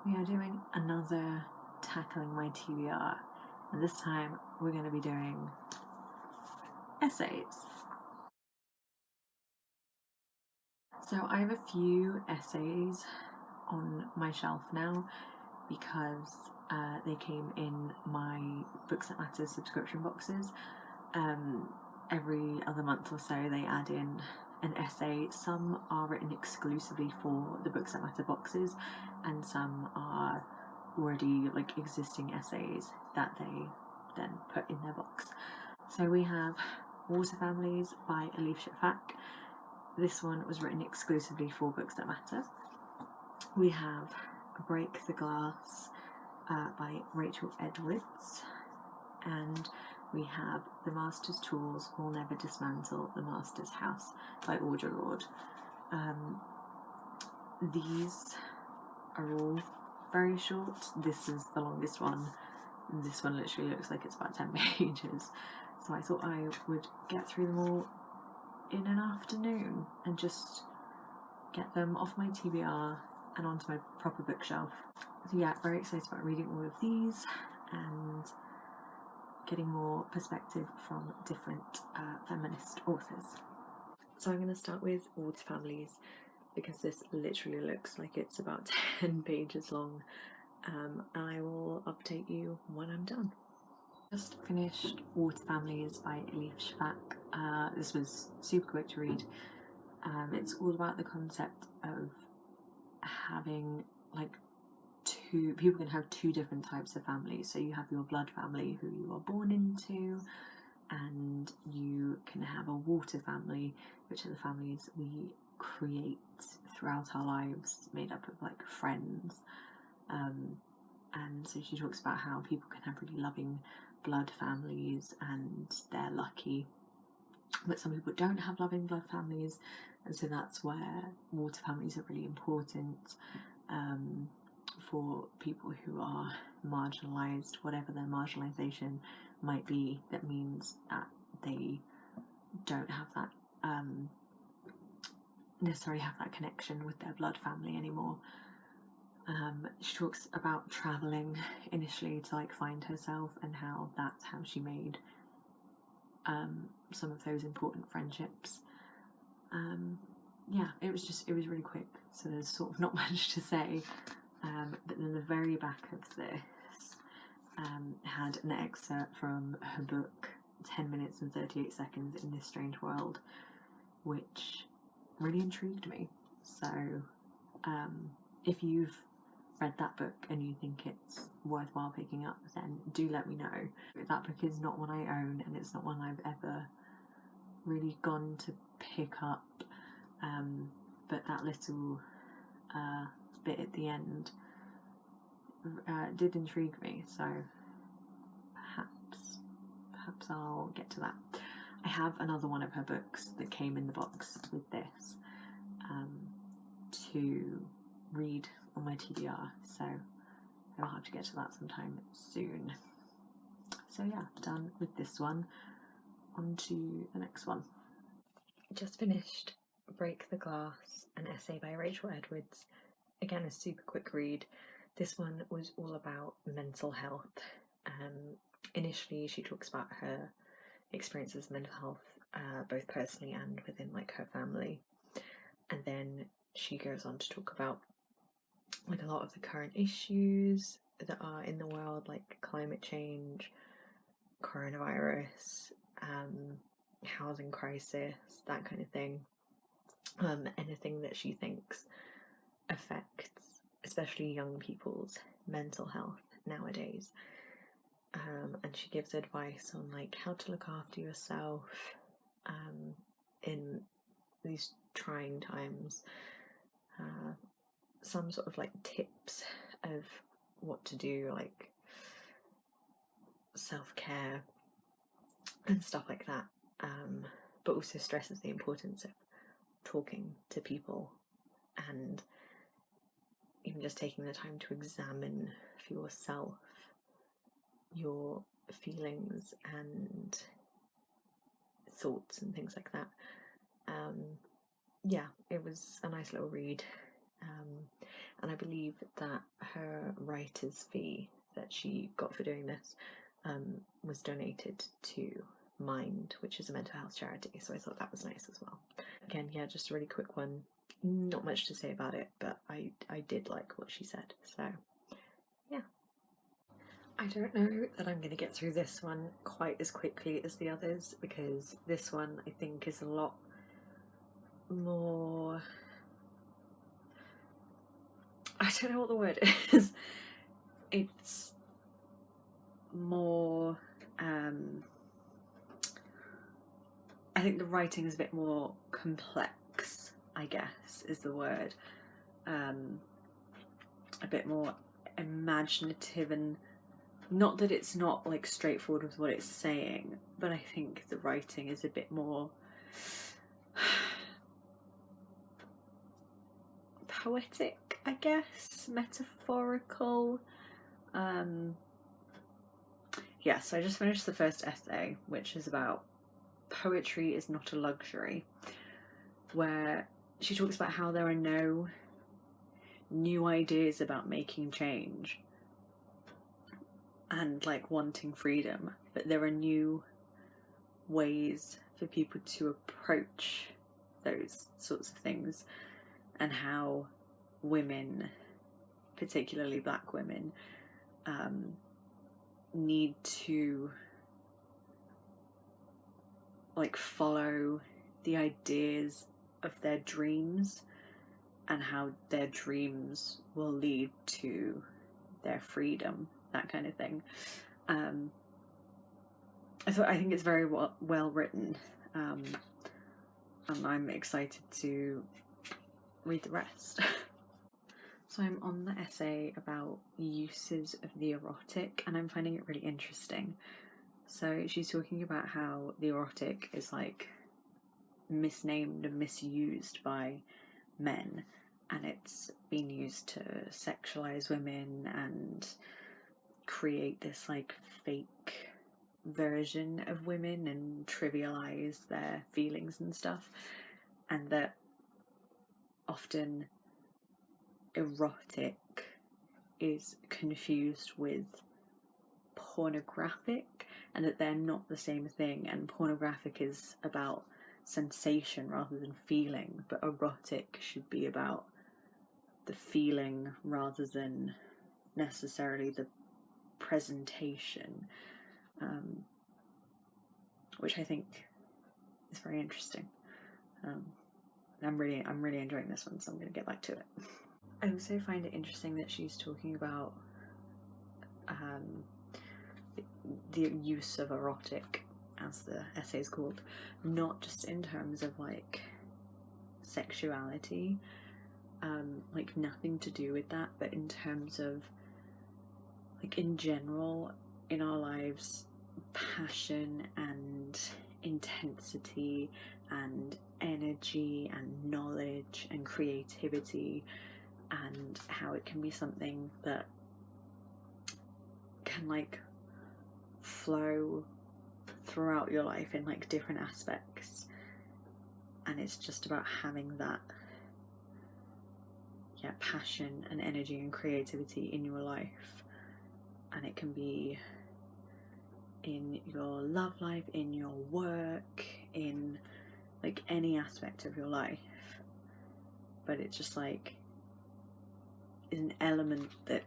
we are doing another Tackling My TBR, and this time we're going to be doing essays. So I have a few essays on my shelf now because they came in my Books That Matter subscription boxes. Every other month or so they add in an essay. Some are written exclusively for the Books That Matter boxes, and some are already like existing essays that they then put in their box. So we have Water Families by Elif Shafak. This one was written exclusively for Books That Matter. We have Break the Glass by Rachel Edwards, and we have The Master's Tools Will Never Dismantle the Master's House by Audre Lorde. These are all very short. This is the longest one. This one literally looks like it's about 10 pages. So I thought I would get through them all in an afternoon and just get them off my TBR and onto my proper bookshelf. So yeah, very excited about reading all of these and getting more perspective from different feminist authors. So I'm going to start with Water Families because this literally looks like it's about 10 pages long. I will update you when I'm done. Just finished Water Families by Elif Shafak. This was super quick to read. It's all about the concept of having like people can have two different types of families. So you have your blood family who you are born into, and you can have a water family, which are the families we create throughout our lives, made up of like friends. And so she talks about how people can have really loving blood families and they're lucky, but some people don't have loving blood families, and so that's where water families are really important for people who are marginalised, whatever their marginalisation might be. That means that they don't have that necessarily have that connection with their blood family anymore. She talks about travelling initially to like find herself and how that's how she made some of those important friendships. Yeah, it was really quick, so there's sort of not much to say. But then the very back of this had an excerpt from her book 10 minutes and 38 seconds in This Strange World, which really intrigued me. So if you've read that book and you think it's worthwhile picking up, then do let me know. That book is not one I own, and it's not one I've ever really gone to pick up, but that little bit at the end did intrigue me, so perhaps I'll get to that. I have another one of her books that came in the box with this to read on my TBR, so I'll have to get to that sometime soon. So yeah, done with this one. On to the next one. Just finished Break the Glass, an essay by Rachel Edwards. Again, a super quick read. This one was all about mental health. Initially, she talks about her experiences of mental health, both personally and within like her family, and then she goes on to talk about like a lot of the current issues that are in the world, like climate change, coronavirus, housing crisis, that kind of thing. Anything that she thinks affects especially young people's mental health nowadays. And she gives advice on like how to look after yourself in these trying times. Some sort of like tips of what to do, like self-care and stuff like that, but also stresses the importance of talking to people and even just taking the time to examine for yourself your feelings and thoughts and things like that. Yeah, it was a nice little read. and I believe that her writer's fee that she got for doing this was donated to Mind, which is a mental health charity, so I thought that was nice as well. Again, yeah, just a really quick one. Not much to say about it, but I did like what she said, so yeah. I don't know that I'm going to get through this one quite as quickly as the others, because this one I think is a lot more, I don't know what the word is. It's more, I think the writing is a bit more complex, I guess is the word. A bit more imaginative, and not that it's not like straightforward with what it's saying, but I think the writing is a bit more poetic, I guess, metaphorical. Yeah, so I just finished the first essay, which is about poetry is not a luxury, where she talks about how there are no new ideas about making change and like wanting freedom, but there are new ways for people to approach those sorts of things, and how women, particularly black women, need to like follow the ideas of their dreams, and how their dreams will lead to their freedom, that kind of thing. I think it's very well written, and I'm excited to read the rest. So I'm on the essay about uses of the erotic, and I'm finding it really interesting. So she's talking about how the erotic is like misnamed and misused by men, and it's been used to sexualize women and create this like fake version of women and trivialize their feelings and stuff, and that often erotic is confused with pornographic, and that they're not the same thing, and pornographic is about sensation rather than feeling, but erotic should be about the feeling rather than necessarily the presentation, which I think is very interesting. I'm really enjoying this one, so I'm going to get back to it. I also find it interesting that she's talking about the use of erotic, as the essay is called, not just in terms of like sexuality, like nothing to do with that, but in terms of like in general in our lives, passion and intensity and energy and knowledge and creativity, and how it can be something that can like flow throughout your life in like different aspects, and it's just about having that passion and energy and creativity in your life, and it can be in your love life, in your work, in like any aspect of your life, but it just like is an element that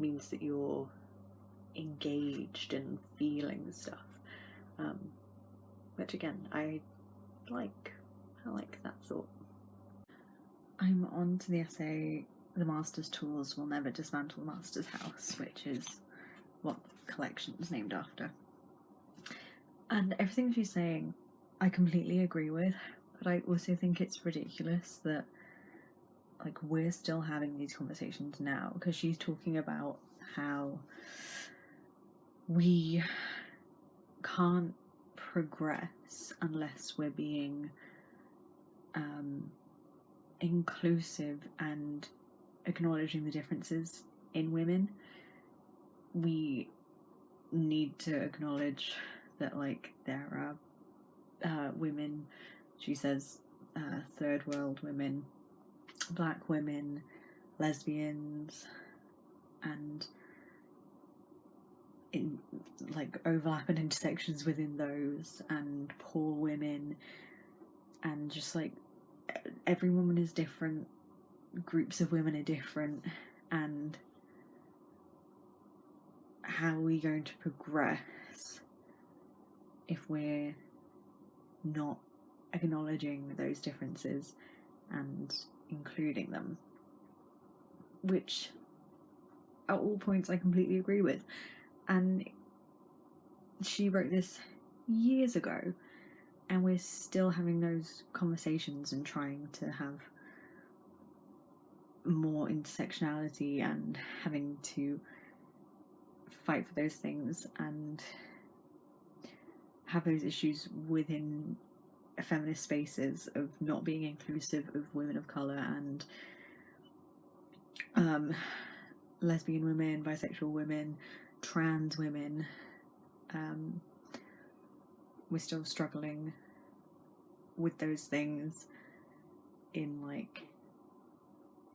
means that you're engaged and feeling stuff, which again I like that thought. I'm on to the essay The Master's Tools Will Never Dismantle the Master's House, which is what the collection is named after. And everything she's saying I completely agree with, but I also think it's ridiculous that like we're still having these conversations now, because she's talking about how we can't progress unless we're being inclusive and acknowledging the differences in women. We need to acknowledge that like there are women, she says, third world women, black women, lesbians, and in like overlap and intersections within those, and poor women, and just like every woman is different, groups of women are different, and how are we going to progress if we're not acknowledging those differences and including them? Which at all points I completely agree with. And she wrote this years ago, and we're still having those conversations and trying to have more intersectionality and having to fight for those things and have those issues within feminist spaces of not being inclusive of women of colour and lesbian women, bisexual women, trans women. We're still struggling with those things in like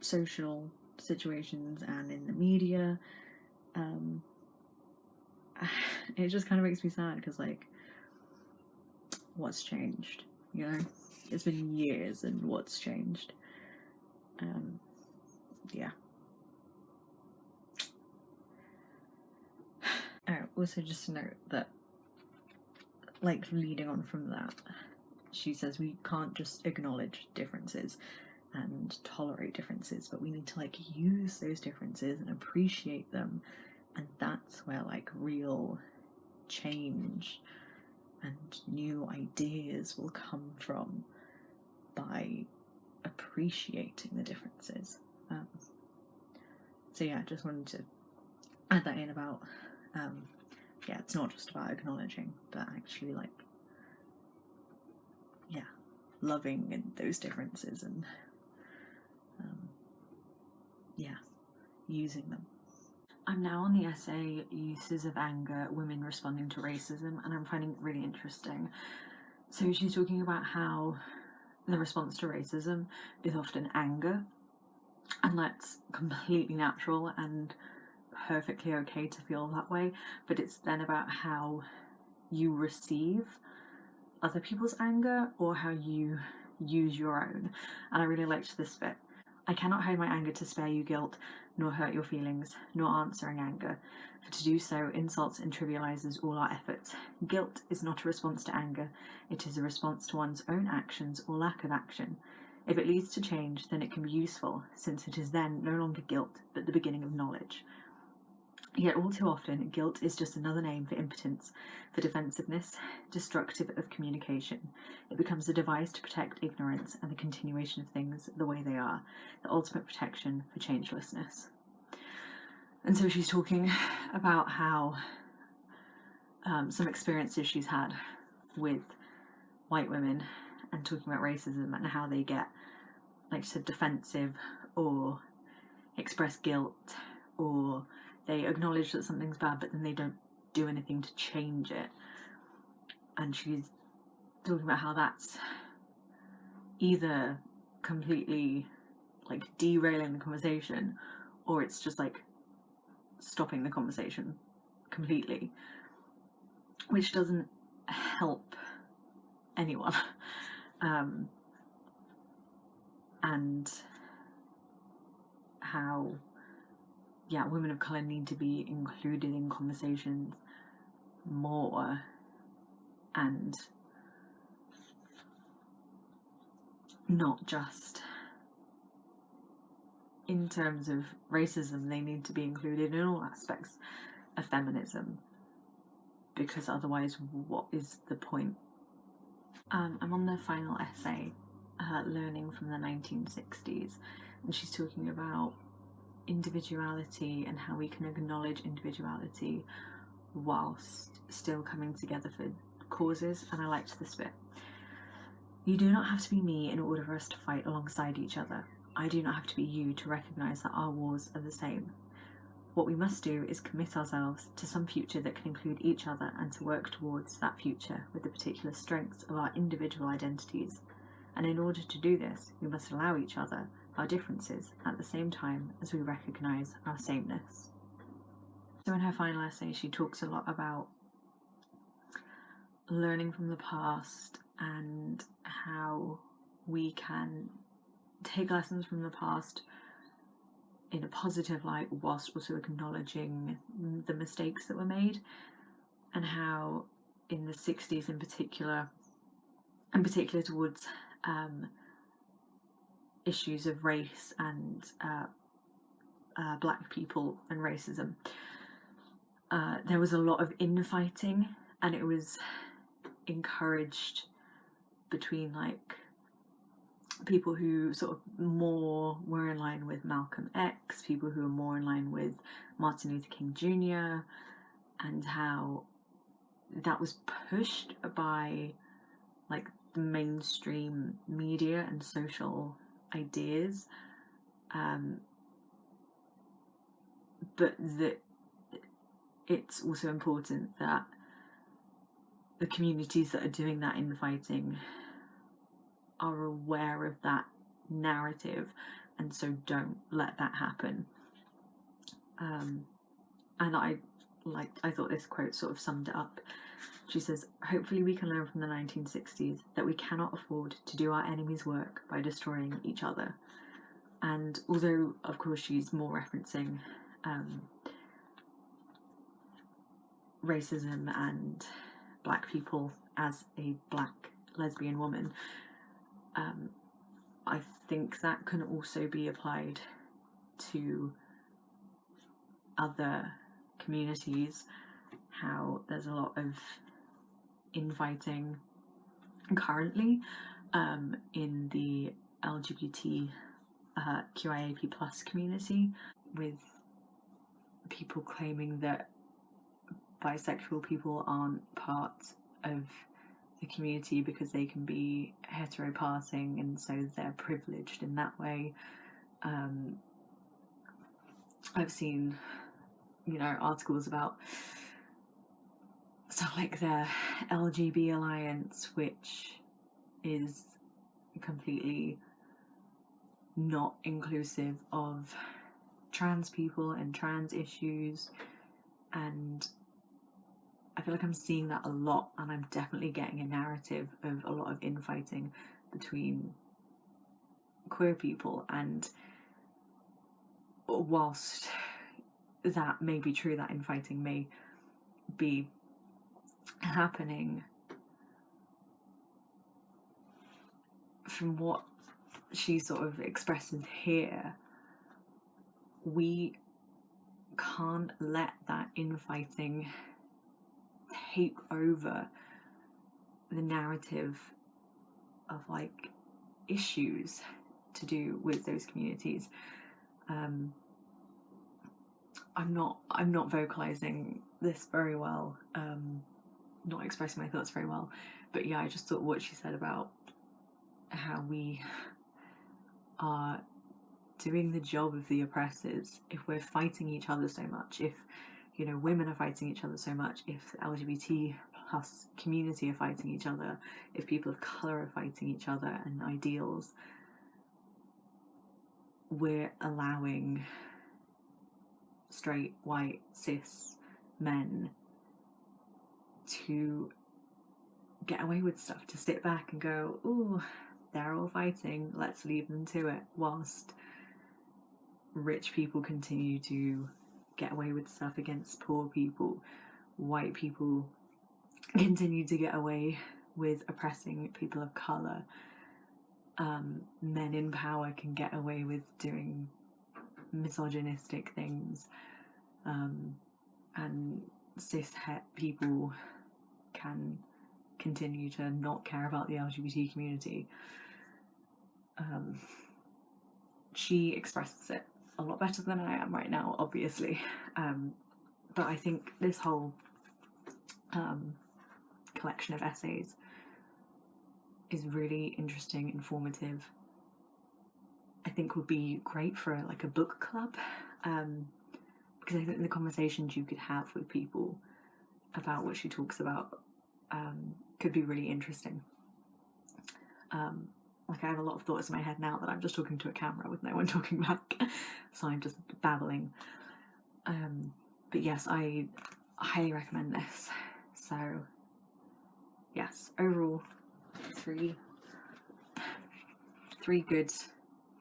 social situations and in the media. It just kind of makes me sad because like, what's changed? You know, it's been years, and what's changed? Yeah. Also, just to note that, like, leading on from that, she says we can't just acknowledge differences and tolerate differences, but we need to like use those differences and appreciate them, and that's where like real change and new ideas will come from, by appreciating the differences. So yeah, I just wanted to add that in about yeah, it's not just about acknowledging, but actually like, yeah, loving those differences and yeah, using them. I'm now on the essay Uses of Anger, Women Responding to Racism, and I'm finding it really interesting. So she's talking about how the response to racism is often anger, and that's completely natural and perfectly okay to feel that way, but it's then about how you receive other people's anger or how you use your own. And I really liked this bit. I cannot hide my anger to spare you guilt, nor hurt your feelings, nor answering anger. For to do so insults and trivializes all our efforts. Guilt is not a response to anger, it is a response to one's own actions or lack of action. If it leads to change, then it can be useful, since it is then no longer guilt, but the beginning of knowledge. Yet all too often, guilt is just another name for impotence, for defensiveness, destructive of communication. It becomes a device to protect ignorance and the continuation of things the way they are, the ultimate protection for changelessness. And so she's talking about how some experiences she's had with white women, and talking about racism and how they get, like she said, defensive or express guilt, or they acknowledge that something's bad but then they don't do anything to change it. And she's talking about how that's either completely like derailing the conversation, or it's just like stopping the conversation completely, which doesn't help anyone. And how, yeah, women of colour need to be included in conversations more, and not just in terms of racism. They need to be included in all aspects of feminism, because otherwise what is the point? I'm on the final essay, Learning from the 1960s, and she's talking about individuality and how we can acknowledge individuality whilst still coming together for causes. And I liked this bit. You do not have to be me in order for us to fight alongside each other. I do not have to be you to recognise that our wars are the same. What we must do is commit ourselves to some future that can include each other, and to work towards that future with the particular strengths of our individual identities. And in order to do this, we must allow each other, our differences at the same time as we recognise our sameness. So in her final essay, she talks a lot about learning from the past and how we can take lessons from the past in a positive light whilst also acknowledging the mistakes that were made, and how in the 60s in particular towards issues of race and black people and racism, there was a lot of infighting, and it was encouraged between like people who sort of more were in line with Malcolm X, people who were more in line with Martin Luther King Jr., and how that was pushed by like the mainstream media and social ideas, but that it's also important that the communities that are doing that infighting are aware of that narrative, and so don't let that happen. And I thought this quote sort of summed it up. She says, "Hopefully we can learn from the 1960s that we cannot afford to do our enemy's work by destroying each other." And although of course she's more referencing racism and black people as a black lesbian woman, I think that can also be applied to other communities, how there's a lot of infighting currently in the LGBT QIAP plus community, with people claiming that bisexual people aren't part of the community because they can be heteroparting, and so they're privileged in that way. I've seen, articles about stuff like the LGB Alliance, which is completely not inclusive of trans people and trans issues, and I feel like I'm seeing that a lot, and I'm definitely getting a narrative of a lot of infighting between queer people. And whilst that may be true, that infighting may be happening, from what she sort of expresses here, we can't let that infighting take over the narrative of like issues to do with those communities. I'm not vocalizing this very well, not expressing my thoughts very well, but yeah, I just thought what she said about how we are doing the job of the oppressors if we're fighting each other so much, if women are fighting each other so much, if the LGBT plus community are fighting each other, if people of colour are fighting each other and ideals, we're allowing straight, white, cis men to get away with stuff, to sit back and go, "Ooh, they're all fighting, let's leave them to it," whilst rich people continue to get away with stuff against poor people, white people continue to get away with oppressing people of colour, men in power can get away with doing misogynistic things, and cis-het people can continue to not care about the LGBT community. She expresses it a lot better than I am right now, obviously, but I think this whole collection of essays is really interesting, informative. I think would be great for like a book club, because I think the conversations you could have with people about what she talks about could be really interesting. like I have a lot of thoughts in my head now that I'm just talking to a camera with no one talking back, so I'm just babbling. But yes, I highly recommend this. So yes, overall, three good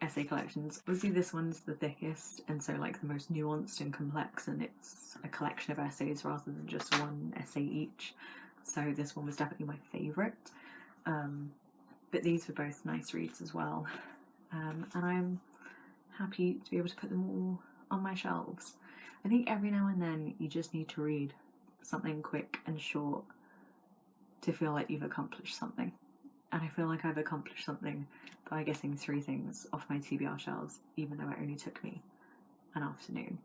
essay collections. Obviously this one's the thickest and so like the most nuanced and complex, and it's a collection of essays rather than just one essay each, so this one was definitely my favourite. But these were both nice reads as well, and I'm happy to be able to put them all on my shelves. I think every now and then you just need to read something quick and short to feel like you've accomplished something. And I feel like I've accomplished something by getting 3 things off my TBR shelves, even though it only took me an afternoon.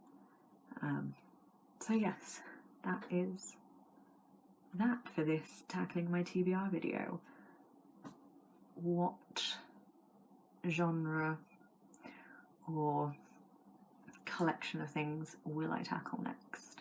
So yes, that is that for this Tackling My TBR video. What genre or collection of things will I tackle next?